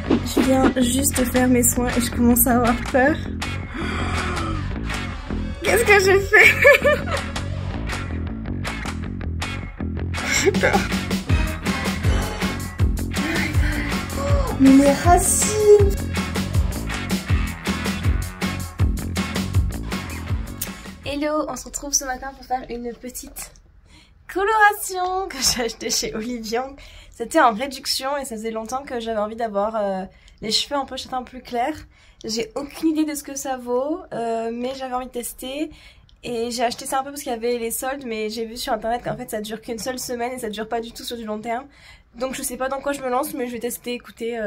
Je viens juste faire mes soins et je commence à avoir peur. Qu'est-ce que j'ai fait? J'ai peur. Mais mes racines! Hello, on se retrouve ce matin pour faire une petite coloration que j'ai achetée chez Olivian. C'était en réduction et ça faisait longtemps que j'avais envie d'avoir les cheveux un peu châtain plus clair. J'ai aucune idée de ce que ça vaut, mais j'avais envie de tester. Et j'ai acheté ça un peu parce qu'il y avait les soldes, mais j'ai vu sur internet qu'en fait ça dure qu'une seule semaine et ça dure pas du tout sur du long terme. Donc je sais pas dans quoi je me lance, mais je vais tester. Écoutez,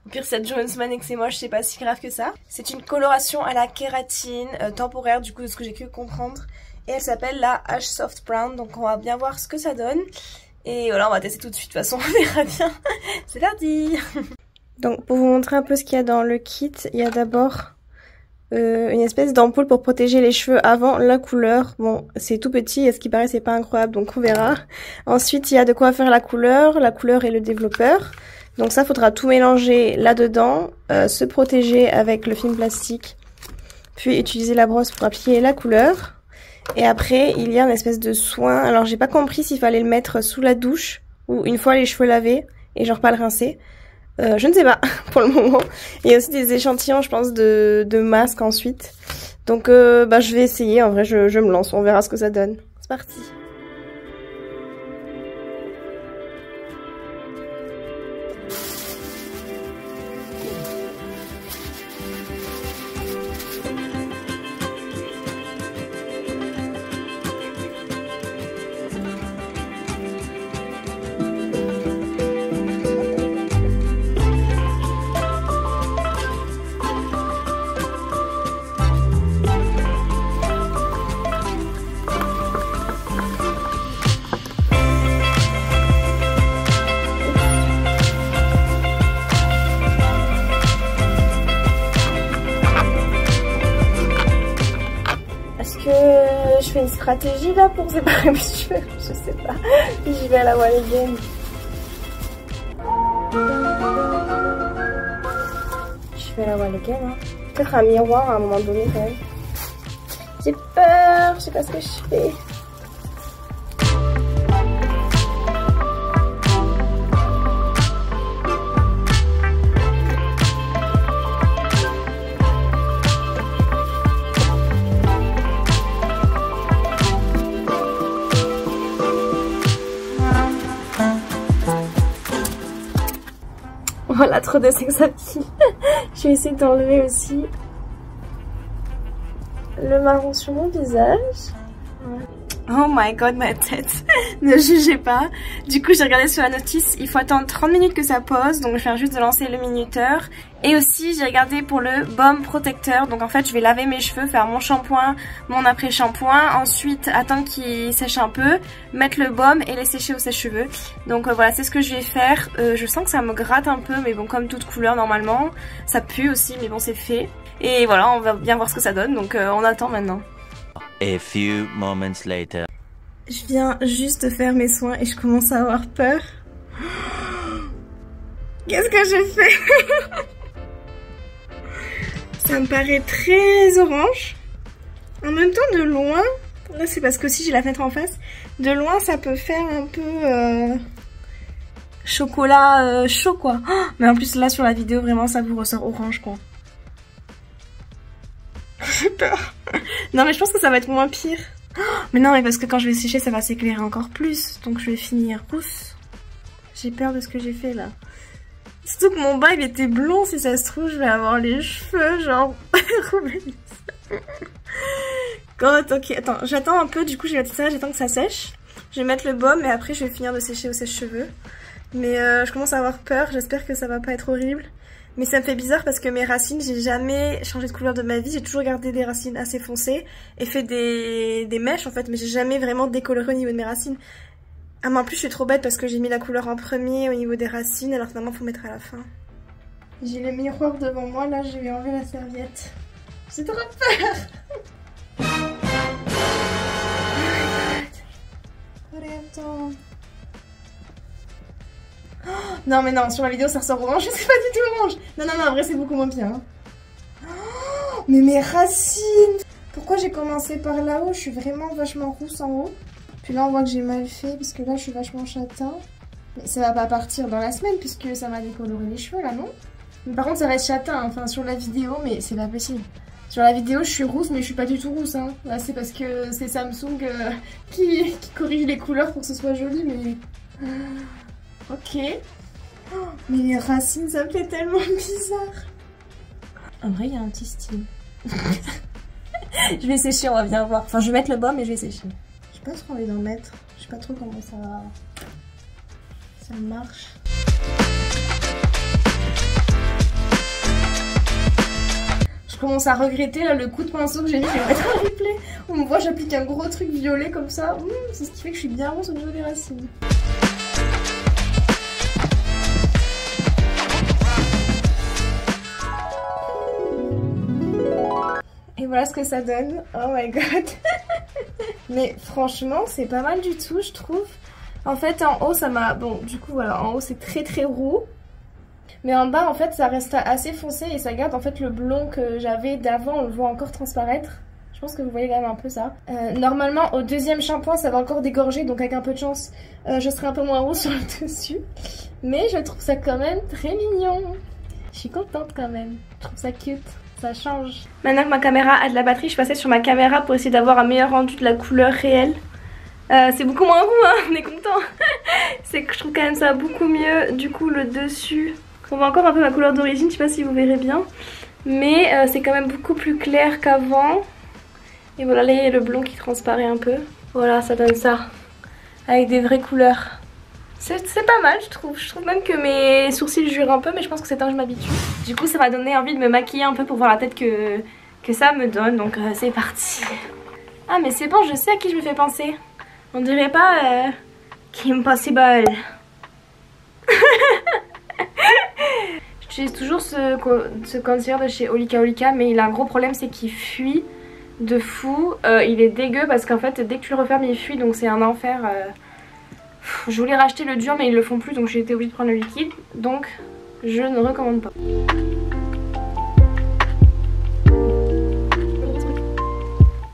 au pire ça dure une semaine et que c'est moche, c'est pas si grave que ça. C'est une coloration à la kératine temporaire, du coup de ce que j'ai pu comprendre. Et elle s'appelle la Ash Soft Brown, donc on va bien voir ce que ça donne. Et voilà, on va tester tout de suite, de toute façon on verra bien. C'est parti. Donc pour vous montrer un peu ce qu'il y a dans le kit, il y a d'abord une espèce d'ampoule pour protéger les cheveux avant la couleur. Bon, c'est tout petit et ce qui paraît c'est pas incroyable, donc on verra. Ensuite, il y a de quoi faire la couleur et le développeur. Donc ça, faudra tout mélanger là-dedans, se protéger avec le film plastique, puis utiliser la brosse pour appliquer la couleur. Et après, il y a une espèce de soin. Alors, j'ai pas compris s'il fallait le mettre sous la douche ou une fois les cheveux lavés et genre pas le rincer. Je ne sais pas pour le moment. Il y a aussi des échantillons, je pense, de masques ensuite. Donc je vais essayer. En vrai, je me lance. On verra ce que ça donne. C'est parti. Je fais une stratégie là pour séparer mes cheveux, je sais pas, j'y vais à la wall again. Je vais à la wall again, hein. Peut-être un miroir à un moment donné quand même. J'ai peur, je sais pas ce que je fais. Voilà, trop de sex appeal. Je vais essayer d'enlever aussi le marron sur mon visage. Ouais. Oh my god, ma tête. Ne jugez pas. Du coup, j'ai regardé sur la notice, il faut attendre 30 minutes que ça pose. Donc, je viens juste de lancer le minuteur. Et aussi, j'ai regardé pour le baume protecteur. Donc, en fait, je vais laver mes cheveux, faire mon shampoing, mon après-shampoing. Ensuite, attendre qu'il sèche un peu, mettre le baume et les sécher au sèche-cheveux. Donc, voilà, c'est ce que je vais faire. Je sens que ça me gratte un peu, mais bon, comme toute couleur, normalement. Ça pue aussi, mais bon, c'est fait. Et voilà, on va bien voir ce que ça donne. Donc, on attend maintenant. A few moments later. Je viens juste faire mes soins et je commence à avoir peur. Qu'est-ce que j'ai fait? Ça me paraît très orange. En même temps, de loin, là c'est parce que si j'ai la fenêtre en face, de loin ça peut faire un peu chocolat chaud quoi. Mais en plus là sur la vidéo vraiment ça vous ressort orange quoi. J'ai peur. Non mais je pense que ça va être moins pire. Mais non mais parce que quand je vais sécher ça va s'éclairer encore plus. Donc je vais finir rousse. J'ai peur de ce que j'ai fait là. Surtout que mon bas il était blond, si ça se trouve je vais avoir les cheveux genre God, ok, attends, j'attends un peu, du coup j'ai mettre ça, j'attends que ça sèche. Je vais mettre le baume et après je vais finir de sécher au sèche-cheveux. Mais je commence à avoir peur, j'espère que ça va pas être horrible. Mais ça me fait bizarre parce que mes racines, j'ai jamais changé de couleur de ma vie, j'ai toujours gardé des racines assez foncées et fait des mèches en fait, mais j'ai jamais vraiment décoloré au niveau de mes racines. Ah mais en plus je suis trop bête parce que j'ai mis la couleur en premier au niveau des racines alors que normalement faut mettre à la fin. J'ai le miroir devant moi, là je vais enlever la serviette. J'ai trop peur. Oh my god. Attends. Non mais non, sur la vidéo ça ressort orange, c'est pas du tout orange. Non non non, en vrai c'est beaucoup moins bien. Hein. Oh, mais mes racines. Pourquoi j'ai commencé par là-haut? Je suis vraiment vachement rousse en haut. Puis là on voit que j'ai mal fait parce que là je suis vachement châtain. Mais ça va pas partir dans la semaine puisque ça m'a décoloré les cheveux là, non? Mais par contre ça reste châtain, hein. Enfin sur la vidéo, mais c'est pas possible. Sur la vidéo je suis rousse mais je suis pas du tout rousse. Hein. Là c'est parce que c'est Samsung qui corrige les couleurs pour que ce soit joli, mais... Ok. Oh, mais les racines, ça me fait tellement bizarre. En vrai, il y a un petit style. Je vais sécher, on va bien voir. Enfin, je vais mettre le bas, mais je vais sécher. J'ai pas trop envie d'en mettre. Je sais pas trop comment ça marche. Je commence à regretter là, le coup de pinceau que j'ai mis. Je vais mettre un replay. On me voit, j'applique un gros truc violet comme ça. C'est ce qui fait que je suis bien rousse au niveau des racines. Et voilà ce que ça donne. Oh my god. Mais franchement, c'est pas mal du tout, je trouve. En fait, en haut, ça m'a... Bon, du coup, voilà, en haut, c'est très très roux. Mais en bas, en fait, ça reste assez foncé et ça garde en fait le blond que j'avais d'avant. On le voit encore transparaître. Je pense que vous voyez quand même un peu ça. Normalement, au deuxième shampoing, ça va encore dégorger. Donc avec un peu de chance, je serai un peu moins rouge sur le dessus. Mais je trouve ça quand même très mignon. Je suis contente quand même. Je trouve ça cute. Ça change. Maintenant que ma caméra a de la batterie, je passais sur ma caméra pour essayer d'avoir un meilleur rendu de la couleur réelle. C'est beaucoup moins roux, hein, on est content. C'est que je trouve quand même ça beaucoup mieux. Du coup, le dessus, on voit encore un peu ma couleur d'origine, je sais pas si vous verrez bien. Mais c'est quand même beaucoup plus clair qu'avant. Et voilà, là il y a le blond qui transparaît un peu. Voilà, ça donne ça. Avec des vraies couleurs. C'est pas mal, je trouve. Je trouve même que mes sourcils jurent un peu, mais je pense que c'est temps que je m'habitue. Du coup, ça m'a donné envie de me maquiller un peu pour voir la tête que ça me donne. Donc c'est parti. Ah mais c'est bon, je sais à qui je me fais penser. On dirait pas Kim Possible. J'utilise toujours ce concealer de chez Olika Olika, mais il a un gros problème, c'est qu'il fuit de fou. Il est dégueu parce qu'en fait dès que tu le refermes il fuit, donc c'est un enfer. Je voulais racheter le dur mais ils le font plus, donc j'ai été obligée de prendre le liquide, donc je ne recommande pas.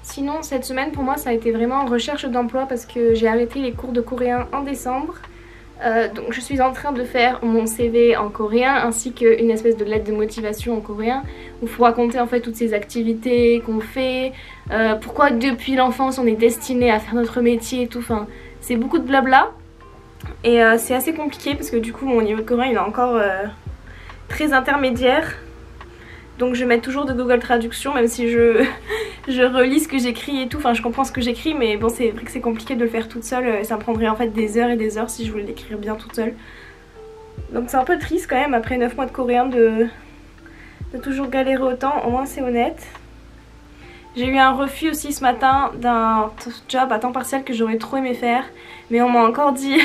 Sinon cette semaine pour moi ça a été vraiment recherche d'emploi parce que j'ai arrêté les cours de coréen en décembre. Donc je suis en train de faire mon CV en coréen ainsi qu'une espèce de lettre de motivation en coréen où il faut raconter en fait toutes ces activités qu'on fait, pourquoi depuis l'enfance on est destiné à faire notre métier et tout, enfin c'est beaucoup de blabla et c'est assez compliqué parce que du coup mon niveau de coréen il est encore très intermédiaire. Donc je mets toujours de Google Traduction même si je relis ce que j'écris et tout, enfin je comprends ce que j'écris mais bon c'est vrai que c'est compliqué de le faire toute seule, ça me prendrait en fait des heures et des heures si je voulais l'écrire bien toute seule. Donc c'est un peu triste quand même après 9 mois de coréen de toujours galérer autant, au moins c'est honnête. J'ai eu un refus aussi ce matin d'un job à temps partiel que j'aurais trop aimé faire. Mais on m'a encore dit,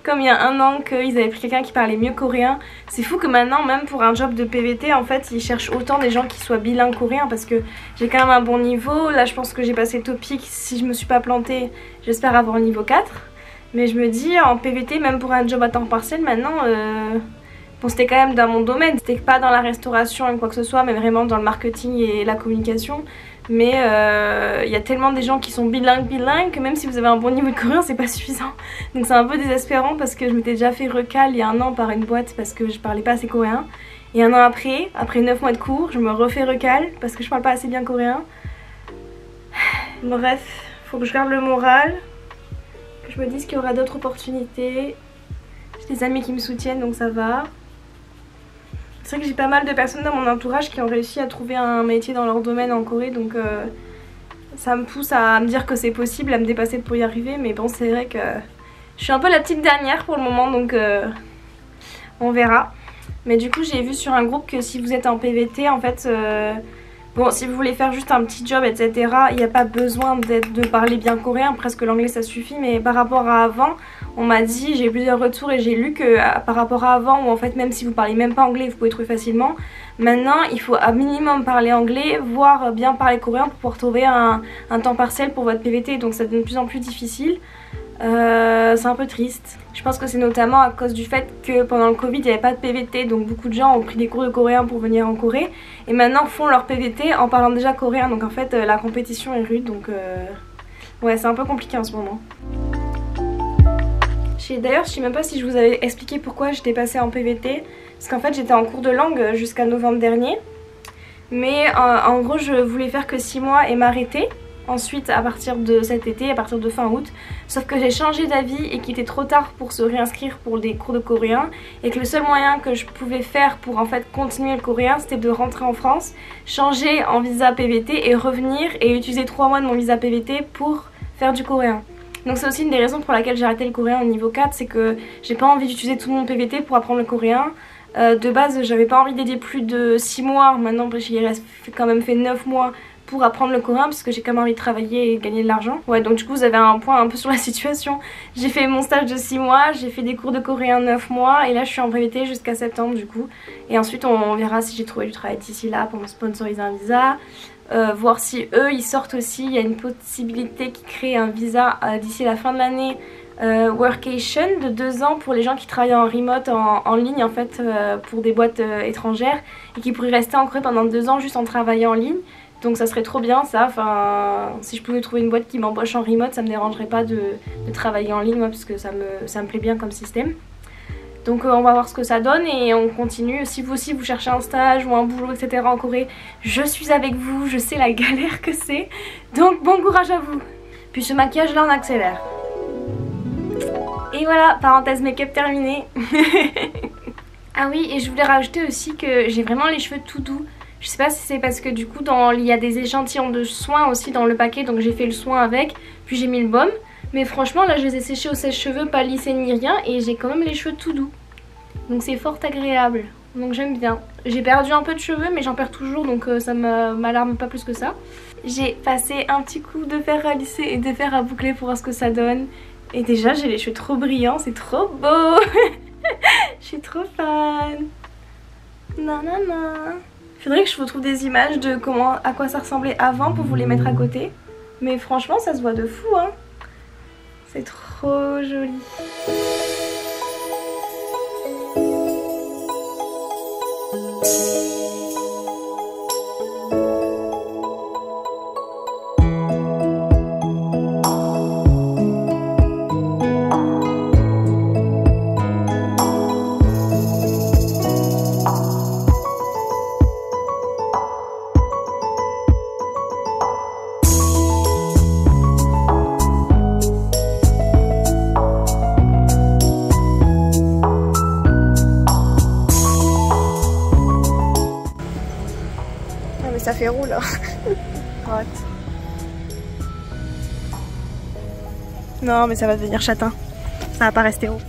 comme il y a un an, qu'ils avaient pris quelqu'un qui parlait mieux coréen. C'est fou que maintenant, même pour un job de PVT, en fait, ils cherchent autant des gens qui soient bilingues coréens. Parce que j'ai quand même un bon niveau. Là, je pense que j'ai passé le TOPIK. Si je me suis pas plantée, j'espère avoir le niveau 4. Mais je me dis, en PVT, même pour un job à temps partiel, maintenant... Bon, c'était quand même dans mon domaine. C'était pas dans la restauration ou quoi que ce soit, mais vraiment dans le marketing et la communication. Mais il y a tellement des gens qui sont bilingues que même si vous avez un bon niveau de coréen c'est pas suffisant. Donc c'est un peu désespérant parce que je m'étais déjà fait recal il y a un an par une boîte parce que je parlais pas assez coréen. Et un an après 9 mois de cours, je me refais recal parce que je parle pas assez bien coréen. Bref, faut que je garde le moral, que je me dise qu'il y aura d'autres opportunités. J'ai des amis qui me soutiennent donc ça va. C'est vrai que j'ai pas mal de personnes dans mon entourage qui ont réussi à trouver un métier dans leur domaine en Corée, donc ça me pousse à me dire que c'est possible, à me dépasser pour y arriver. Mais bon, c'est vrai que je suis un peu la petite dernière pour le moment, donc on verra. Mais du coup j'ai vu sur un groupe que si vous êtes en PVT en fait, bon si vous voulez faire juste un petit job etc, il n'y a pas besoin de parler bien coréen, presque l'anglais ça suffit. Mais par rapport à avant, on m'a dit, j'ai eu plusieurs retours et j'ai lu que par rapport à avant où en fait même si vous parlez même pas anglais vous pouvez trouver facilement. Maintenant il faut à minimum parler anglais, voire bien parler coréen pour pouvoir trouver un temps partiel pour votre PVT, donc ça devient de plus en plus difficile. C'est un peu triste. Je pense que c'est notamment à cause du fait que pendant le Covid il n'y avait pas de PVT, donc beaucoup de gens ont pris des cours de coréen pour venir en Corée et maintenant font leur PVT en parlant déjà coréen, donc en fait la compétition est rude, donc ouais, c'est un peu compliqué en ce moment. D'ailleurs je sais même pas si je vous avais expliqué pourquoi j'étais passée en PVT, parce qu'en fait j'étais en cours de langue jusqu'à novembre dernier, mais en gros je voulais faire que 6 mois et m'arrêter ensuite à partir de cet été, à partir de fin août, sauf que j'ai changé d'avis et qu'il était trop tard pour se réinscrire pour des cours de coréen et que le seul moyen que je pouvais faire pour en fait continuer le coréen c'était de rentrer en France, changer en visa PVT et revenir et utiliser 3 mois de mon visa PVT pour faire du coréen. Donc c'est aussi une des raisons pour laquelle j'ai arrêté le coréen au niveau 4, c'est que j'ai pas envie d'utiliser tout mon PVT pour apprendre le coréen. De base j'avais pas envie de dédier plus de 6 mois, maintenant j'ai quand même fait 9 mois pour apprendre le coréen parce que j'ai quand même envie de travailler et gagner de l'argent. Ouais, donc du coup vous avez un point un peu sur la situation. J'ai fait mon stage de 6 mois, j'ai fait des cours de coréen 9 mois et là je suis en PVT jusqu'à septembre du coup. Et ensuite on verra si j'ai trouvé du travail d'ici là pour me sponsoriser un visa. Voir si eux ils sortent aussi, il y a une possibilité qu'ils créent un visa d'ici la fin de l'année. Workation de 2 ans pour les gens qui travaillent en remote, en ligne en fait, pour des boîtes étrangères et qui pourraient rester en Corée pendant 2 ans juste en travaillant en ligne. Donc ça serait trop bien ça, enfin si je pouvais trouver une boîte qui m'embauche en remote ça me dérangerait pas de travailler en ligne, moi, parce que ça me plaît bien comme système. Donc on va voir ce que ça donne et on continue. Si vous aussi vous cherchez un stage ou un boulot etc en Corée, je suis avec vous, je sais la galère que c'est. Donc bon courage à vous. Puis ce maquillage là on accélère. Et voilà, parenthèse make-up terminée. Ah oui, et je voulais rajouter aussi que j'ai vraiment les cheveux tout doux. Je sais pas si c'est parce que du coup il y a des échantillons de soins aussi dans le paquet, donc j'ai fait le soin avec, puis j'ai mis le baume. Mais franchement là je les ai séchés au sèche-cheveux, pas lissés ni rien, et j'ai quand même les cheveux tout doux. Donc c'est fort agréable, donc j'aime bien. J'ai perdu un peu de cheveux mais j'en perds toujours, donc ça m'alarme pas plus que ça. J'ai passé un petit coup de fer à lisser et de fer à boucler pour voir ce que ça donne. Et déjà j'ai les cheveux trop brillants, c'est trop beau. Je suis trop fan. Nanana. Faudrait que je vous trouve des images de à quoi ça ressemblait avant pour vous les mettre à côté. Mais franchement ça se voit de fou hein. C'est trop joli. Ça fait roux là. Non mais ça va devenir châtain. Ça va pas rester roux.